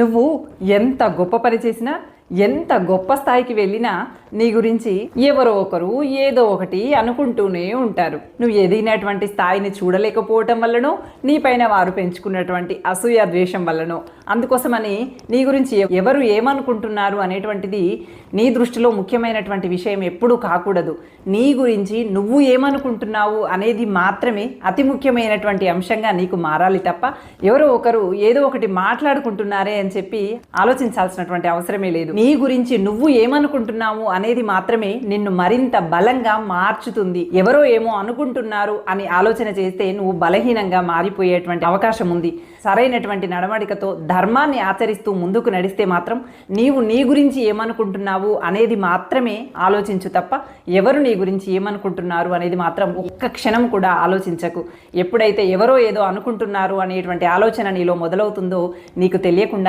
నువ్వు ఎంత గొప్ప పని చేసినా, ఎంత గొప్ప స్థాయికి వెళ్ళినా నీ గురించి ఎవరో ఒకరు ఏదో ఒకటి అనుకుంటూనే ఉంటారు. నువ్వు ఎదిగినటువంటి స్థాయిని చూడలేకపోవటం వల్లనో, నీపైన వారు పెంచుకున్నటువంటి అసూయ ద్వేషం వల్లనో, అందుకోసమని నీ గురించి ఎవరు ఏమనుకుంటున్నారు అనేటువంటిది నీ దృష్టిలో ముఖ్యమైనటువంటి విషయం ఎప్పుడూ కాకూడదు. నీ గురించి నువ్వు ఏమనుకుంటున్నావు అనేది మాత్రమే అతి ముఖ్యమైనటువంటి అంశంగా నీకు మారాలి తప్ప, ఎవరో ఒకరు ఏదో ఒకటి మాట్లాడుకుంటున్నారే అని చెప్పి ఆలోచించాల్సినటువంటి అవసరమే లేదు. నీ గురించి నువ్వు ఏమనుకుంటున్నావు అనేది మాత్రమే నిన్ను మరింత బలంగా మార్చుతుంది. ఎవరో ఏమో అనుకుంటున్నారు అని ఆలోచన చేస్తే నువ్వు బలహీనంగా మారిపోయేటువంటి అవకాశం ఉంది. సరైనటువంటి నడవడికతో ధర్మాన్ని ఆచరిస్తూ ముందుకు నడిస్తే మాత్రం నీవు నీ గురించి ఏమనుకుంటున్నావు అనేది మాత్రమే ఆలోచించు తప్ప, ఎవరు నీ గురించి ఏమనుకుంటున్నారు అనేది మాత్రం ఒక్క క్షణం కూడా ఆలోచించకు. ఎప్పుడైతే ఎవరో ఏదో అనుకుంటున్నారు అనేటువంటి ఆలోచన నీలో మొదలవుతుందో నీకు తెలియకుండా